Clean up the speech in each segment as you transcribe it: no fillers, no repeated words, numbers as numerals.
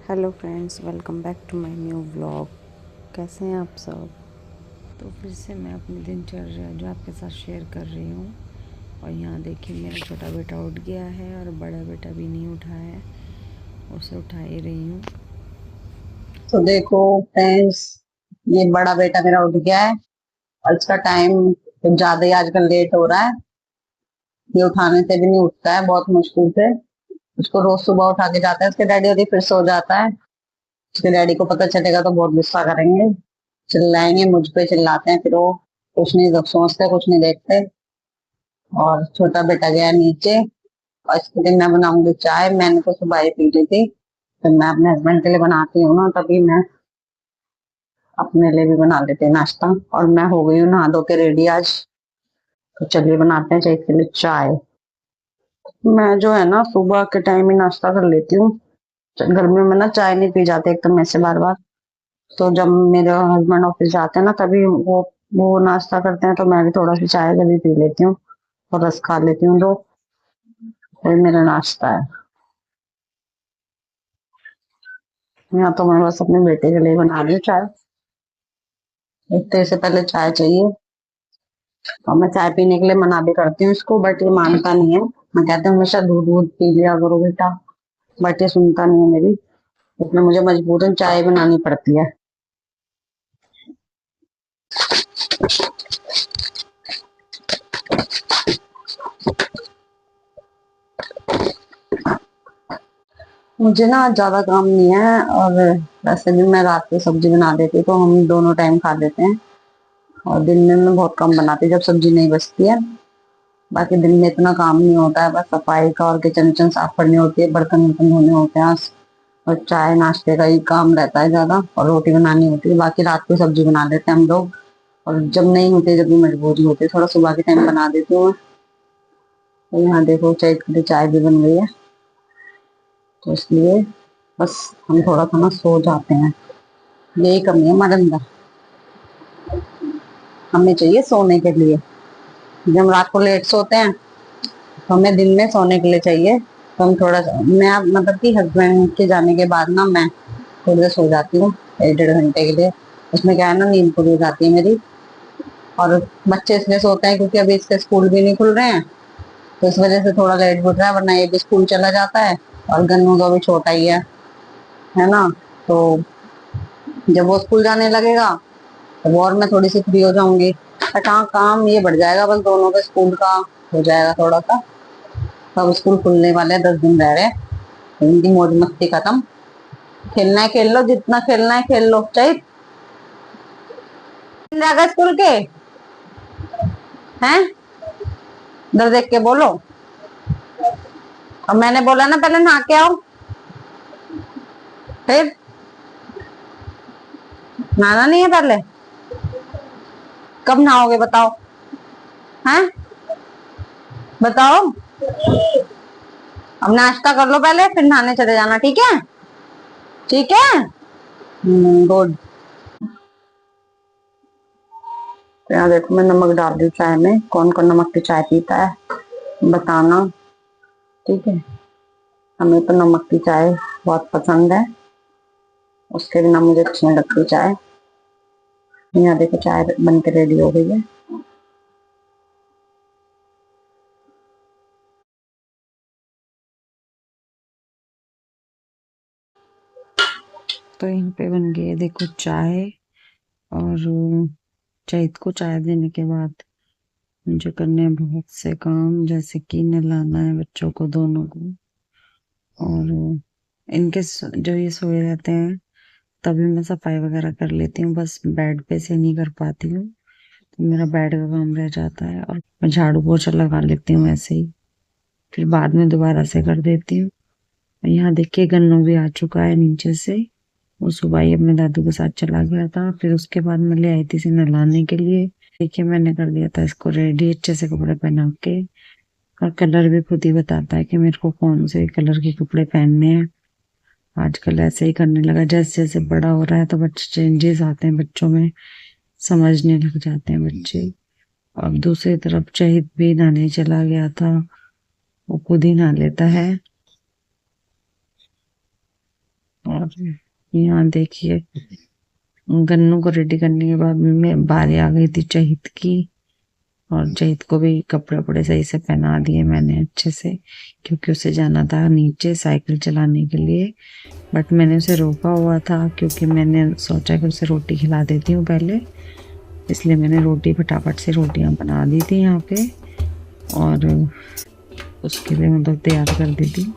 Hello friends, welcome back to my new vlog. कैसे हैं आप सब? तो फिर से मैं अपनी दिनचर्या जो आपके साथ शेयर कर रही हूँ। और यहाँ देखिए, मेरा छोटा बेटा उठ गया है और बड़ा बेटा भी नहीं उठा है, उसे उठा ही रही हूँ। तो देखो फ्रेंड्स, ये बड़ा बेटा मेरा उठ गया है और इसका टाइम कुछ ज्यादा ही आजकल लेट हो रहा है। ये उठाने से भी नहीं उठता है, बहुत मुश्किल से। उसको रोज सुबह उठा के जाता है उसके डैडी, और ये फिर सो जाता है। उसके डैडी को पता चलेगा तो बहुत गुस्सा करेंगे, चिल्लाएंगे, मुझ पे चिल्लाते हैं। फिर वो कुछ नहीं सोचते, कुछ नहीं देखते। और छोटा बेटा गया नीचे, और इसके लिए मैं बनाऊंगी चाय। मैंने तो सुबह ही पी ली थी, तो मैं अपने हस्बैंड के लिए बनाती हूँ ना, तभी मैं अपने लिए भी बना लेते हैं नाश्ता। और मैं हो गई हूँ नहा धो के रेडी आज। तो चलिए बनाते हैं चाय के लिए चाय। मैं जो है ना, सुबह के टाइम ही नाश्ता कर लेती हूँ। गर्मियों में ना चाय नहीं पी जाती एकदम में से बार बार। तो जब मेरे हस्बैंड ऑफिस जाते हैं ना, तभी वो नाश्ता करते हैं, तो मैं भी थोड़ा सी चाय कभी पी लेती हूँ और रस खा लेती हूँ। तो वही मेरा नाश्ता है। यहाँ तो मैं बस अपने बेटे के लिए बना रही हूँ चाय। उठते से पहले चाय चाहिए। और मैं चाय पीने के लिए मना भी करती हूँ इसको, बट ये मानता नहीं है। मैं कहती हूँ हमेशा दूध दूध पी लिया करो बेटा, बट ये सुनता नहीं है मेरी। इसमें मुझे मजबूरन चाय बनानी पड़ती है। मुझे ना ज्यादा काम नहीं है, और वैसे भी मैं रात को सब्जी बना देती हूँ, तो हम दोनों टाइम खा लेते हैं। और दिन में मैं बहुत कम बनाती हूँ जब सब्जी नहीं बचती है। बाकी दिन में इतना काम नहीं होता है, बस सफाई का और किचन विचन साफ करनी होती है, बर्तन वर्तन धोने होते हैं। और चाय नाश्ते का ही काम रहता है ज्यादा, और रोटी बनानी होती है। बाकी रात को सब्जी बना लेते हैं हम लोग। और जब नहीं होती, जब भी मजबूरी होती है, थोड़ा सुबह के टाइम बना देती हूँ। तो यहाँ देखो चाय की चाय भी बन गई है। तो इसलिए बस हम थोड़ा सा ना सो जाते हैं, यही कमी है हमारे अंदर। हमें चाहिए सोने के लिए। जब हम रात को लेट सोते हैं, तो हमें दिन में सोने के लिए चाहिए। तो हम थोड़ा सा, मैं मतलब कि हस्बैंड के जाने के बाद ना मैं थोड़ी देर सो जाती हूँ, 1 1.5 घंटे के लिए। उसमें क्या है ना, नींद पूरी हो जाती है मेरी। और बच्चे इसलिए सोते हैं क्योंकि अभी इसके स्कूल भी नहीं खुल रहे हैं, तो इस वजह से थोड़ा लेट उठ रहा है, वरना ये भी स्कूल चला जाता है। और गन्नू तो अभी छोटा ही है ना। तो जब वो स्कूल जाने लगेगा, तब और मैं थोड़ी सी फ्री हो जाऊंगी। बट हाँ, काम ये बढ़ जाएगा, बस दोनों के स्कूल का हो जाएगा थोड़ा सा। सब स्कूल खुलने वाले हैं, 10 दिन रह रहे हैं। इनकी मौज मस्ती खत्म। खेलना है खेल लो, जितना खेलना है खेल लो। चाहिए जाएगा स्कूल के हैं, इधर देख के बोलो। और मैंने बोला ना पहले नहा के आओ, फिर नहाना नहीं है पहले? कब नहाओगे बताओ? हैं, बताओ। अब नाश्ता कर लो पहले, फिर नहाने चले जाना, ठीक है? ठीक है, गुड। तो यहाँ देखो, मैं नमक डाल दी चाय में। कौन कौन नमक की चाय पीता है बताना, ठीक है? हमें तो नमक की चाय बहुत पसंद है, उसके बिना मुझे अच्छी नहीं लगती चाय। यहाँ देखो चाय बन के रेडी हो गई है। तो यहाँ पे बन गई है, देखो चाय। और चैत को चाय देने के बाद मुझे करने हैं बहुत से काम, जैसे कि नहलाना है बच्चों को, दोनों को। और जो ये सोए रहते हैं, तभी मैं सफाई वगैरह कर लेती हूँ। बस बेड पे से नहीं कर पाती हूँ, तो मेरा बेड का काम रह जाता है। और मैं झाड़ू पोछा लगा लेती हूँ ऐसे ही, फिर बाद में दोबारा से कर देती हूँ। यहाँ देखिए, गन्नू भी आ चुका है नीचे से। वो सुबह ही अपने दादू के साथ चला गया था, फिर उसके बाद मैं ले आई थी इसे नहलाने के लिए। देखिए, मैंने कर दिया था इसको रेडी, अच्छे से कपड़े पहना के। और कलर भी खुद ही बताता है कि मेरे को कौन से कलर के कपड़े पहनने हैं। आजकल ऐसे ही करने लगा, जैसे जैसे बड़ा हो रहा है तो बच्चे चेंजेस आते हैं बच्चों में, समझने लग जाते हैं बच्चे। और दूसरी तरफ शहीद भी नहाने चला गया था, वो खुद ही नहा लेता है। और यहाँ देखिए गन्नू को रेडी करने के बाद में बारी आ गई थी चहित की। और चहित को भी कपड़े वपड़े सही से पहना दिए मैंने अच्छे से, क्योंकि उसे जाना था नीचे साइकिल चलाने के लिए। बट मैंने उसे रोका हुआ था क्योंकि मैंने सोचा कि उसे रोटी खिला देती हूँ पहले, इसलिए मैंने रोटी फटाफट से रोटियां बना दी थी यहाँ पे और उसके लिए मतलब तैयार कर दी थी।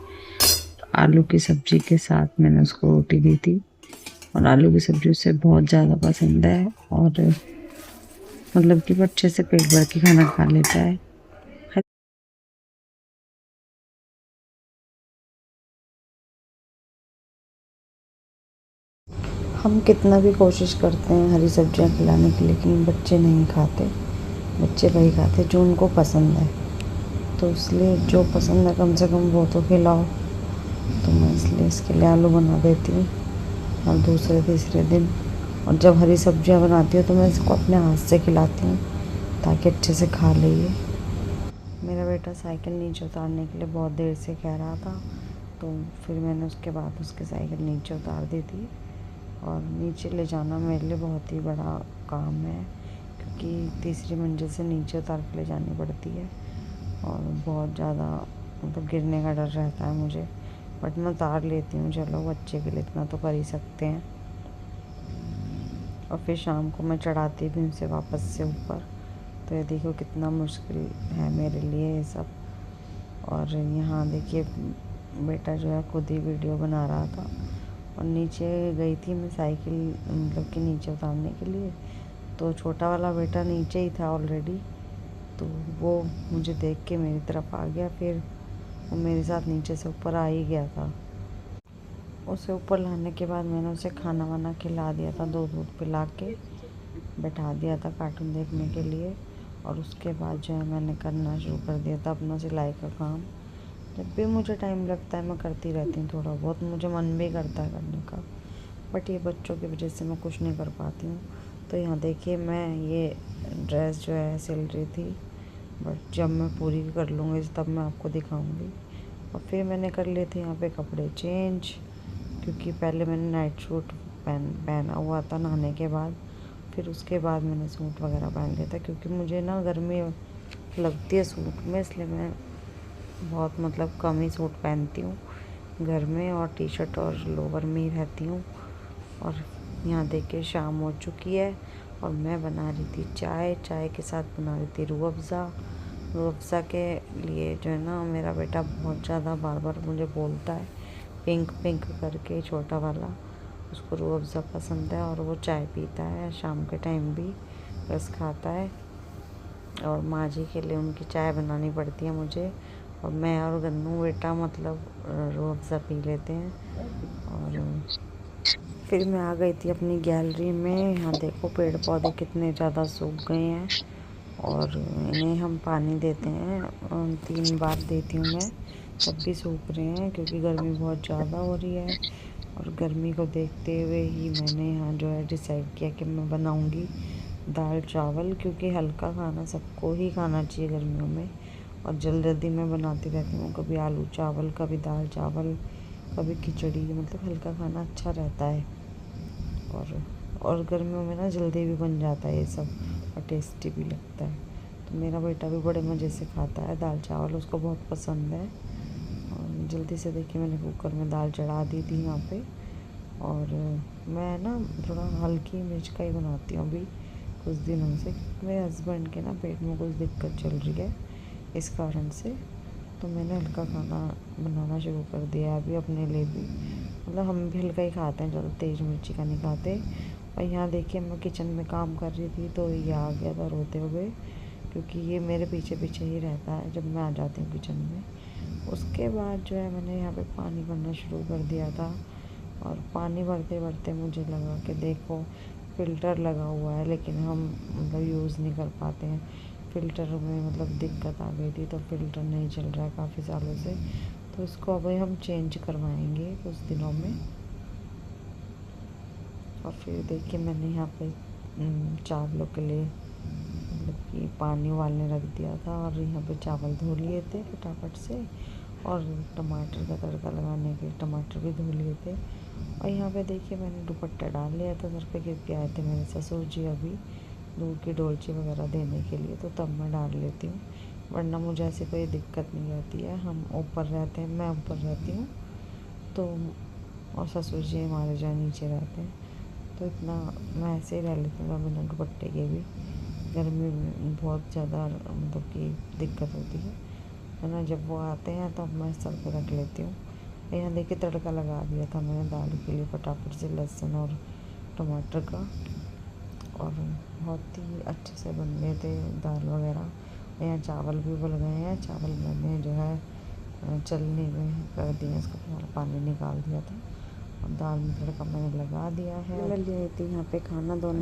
आलू की सब्जी के साथ मैंने उसको रोटी दी थी और आलू की सब्जी उसे बहुत ज़्यादा पसंद है और मतलब कि वो अच्छे से पेट भर के खाना खा लेता है। हम कितना भी कोशिश करते हैं हरी सब्जियां खिलाने की, लेकिन बच्चे नहीं खाते। बच्चे वही खाते जो उनको पसंद है, तो इसलिए जो पसंद है कम से कम वो तो खिलाओ। तो मैं इसलिए इसके लिए आलू बना देती हूँ और दूसरे तीसरे दिन। और जब हरी सब्जियां बनाती हूँ तो मैं इसको अपने हाथ से खिलाती हूँ ताकि अच्छे से खा ले ये। मेरा बेटा साइकिल नीचे उतारने के लिए बहुत देर से कह रहा था, तो फिर मैंने उसके बाद उसकी साइकिल नीचे उतार दी थी। और नीचे ले जाना मेरे लिए बहुत ही बड़ा काम है, क्योंकि तीसरी मंजिल से नीचे उतार के ले जानी पड़ती है और बहुत ज़्यादा मतलब गिरने का डर रहता है मुझे। बट मैं उतार लेती हूँ, चलो बच्चे के लिए इतना तो कर ही सकते हैं। और फिर शाम को मैं चढ़ाती भी हूँ उसे वापस से ऊपर। तो ये देखो कितना मुश्किल है मेरे लिए ये सब। और यहाँ देखिए बेटा जो है खुद ही वीडियो बना रहा था। और नीचे गई थी मैं साइकिल मतलब कि नीचे उतारने के लिए, तो छोटा वाला बेटा नीचे ही था ऑलरेडी। तो वो मुझे देख के मेरी तरफ आ गया, फिर वो मेरे साथ नीचे से ऊपर आ ही गया था। उसे ऊपर लाने के बाद मैंने उसे खाना वाना खिला दिया था, दूध वूध पिला के बैठा दिया था कार्टून देखने के लिए। और उसके बाद जो है मैंने करना शुरू कर दिया था अपना सिलाई का काम। जब भी मुझे टाइम लगता है मैं करती रहती हूँ, थोड़ा बहुत मुझे मन भी करता है करने का, बट ये बच्चों की वजह से मैं कुछ नहीं कर पाती हूँ। तो यहाँ देखिए मैं ये ड्रेस जो है सिल रही थी, बट जब मैं पूरी कर लूँगी तब मैं आपको दिखाऊँगी। और फिर मैंने कर लिए थे यहाँ पे कपड़े चेंज, क्योंकि पहले मैंने नाइट सूट पहना हुआ था नहाने के बाद। फिर उसके बाद मैंने सूट वगैरह पहन लिया था, क्योंकि मुझे ना गर्मी लगती है सूट में, इसलिए मैं बहुत मतलब कम ही सूट पहनती हूँ घर में, और टी शर्ट और लोवर में ही रहती हूँ। और यहाँ देखिए शाम हो चुकी है और मैं बना रही थी चाय। चाय के साथ बना रही थी रूह अफ़ज़ा। रूह अफ़ज़ा के लिए जो है ना मेरा बेटा बहुत ज़्यादा बार बार मुझे बोलता है पिंक पिंक करके, छोटा वाला, उसको रूह अफ़ज़ा पसंद है और वो चाय पीता है शाम के टाइम भी, रस खाता है। और माँ जी के लिए उनकी चाय बनानी पड़ती है मुझे, और मैं और गन्नू बेटा मतलब रूह अफ़ज़ा पी लेते हैं। और फिर मैं आ गई थी अपनी गैलरी में। यहाँ देखो पेड़ पौधे कितने ज़्यादा सूख गए हैं और इन्हें हम पानी देते हैं, 3 बार देती हूँ मैं, तब भी सूख रहे हैं क्योंकि गर्मी बहुत ज़्यादा हो रही है। और गर्मी को देखते हुए ही मैंने यहाँ जो है डिसाइड किया कि मैं बनाऊँगी दाल चावल, क्योंकि हल्का खाना सबको ही खाना चाहिए गर्मियों में। और जल्दी मैं बनाती रहती हूँ, कभी आलू चावल, कभी दाल चावल, कभी खिचड़ी, मतलब हल्का खाना अच्छा रहता है। और गर्मियों में ना जल्दी भी बन जाता है ये सब और टेस्टी भी लगता है। तो मेरा बेटा भी बड़े मज़े से खाता है दाल चावल, उसको बहुत पसंद है। और जल्दी से देखिए मैंने कुकर में दाल चढ़ा दी थी यहाँ पे। और मैं ना थोड़ा हल्की मिर्च का ही बनाती हूँ अभी कुछ दिनों से, मेरे हस्बैंड के ना पेट में कुछ दिक्कत चल रही है इस कारण से। तो मैंने हल्का खाना बनाना शुरू कर दिया अभी अपने लिए भी, मतलब हम भी हल्का ही खाते हैं, ज़्यादा तेज़ मिर्ची का नहीं खाते। और यहाँ देखिए मैं किचन में काम कर रही थी तो ये आ गया था रोते हुए, क्योंकि ये मेरे पीछे पीछे ही रहता है जब मैं आ जाती हूँ किचन में। उसके बाद जो है मैंने यहाँ पे पानी भरना शुरू कर दिया था। और पानी भरते भरते मुझे लगा कि देखो फ़िल्टर लगा हुआ है लेकिन हम मतलब यूज़ नहीं कर पाते हैं। फ़िल्टर में मतलब दिक्कत आ गई थी, तो फ़िल्टर नहीं चल रहा है काफ़ी सालों से, तो इसको अभी हम चेंज करवाएंगे कुछ दिनों में। और फिर देखिए मैंने यहाँ पे चावलों के लिए मतलब कि पानी उबालने रख दिया था, और यहाँ पे चावल धो लिए थे फटाफट से। और टमाटर का तड़का लगाने के टमाटर भी धो लिए थे। और यहाँ पे देखिए मैंने दुपट्टा डाल लिया था, घर पे गिर के आए थे मेरे ससुर जी अभी दूध की डोलची वगैरह देने के लिए, तो तब मैं डाल लेती हूँ, वरना मुझे ऐसी कोई दिक्कत नहीं रहती है। हम ऊपर रहते हैं, मैं ऊपर रहती हूँ तो, और ससुर जी हमारे जो नीचे रहते हैं, तो इतना मैं ऐसे ही रह लेती हूँ बिना दुपट्टे के भी। गर्मी में बहुत ज़्यादा मतलब कि दिक्कत होती है ना। जब वो आते हैं तो मैं सर पे रख लेती हूँ। यहाँ देखिए तड़का लगा दिया था मैंने दाल के लिए फटाफट से, लहसुन और टमाटर का, और बहुत ही अच्छे से बन गए थे दाल वगैरह। यहाँ चावल भी उबल गए हैं, चावल मैंने जो है चलनी में कर दिया, इसका थोड़ा पानी निकाल दिया था, और दाल में तड़का मैंने लगा दिया है। मैं ले आई थी यहाँ पे खाना दोनों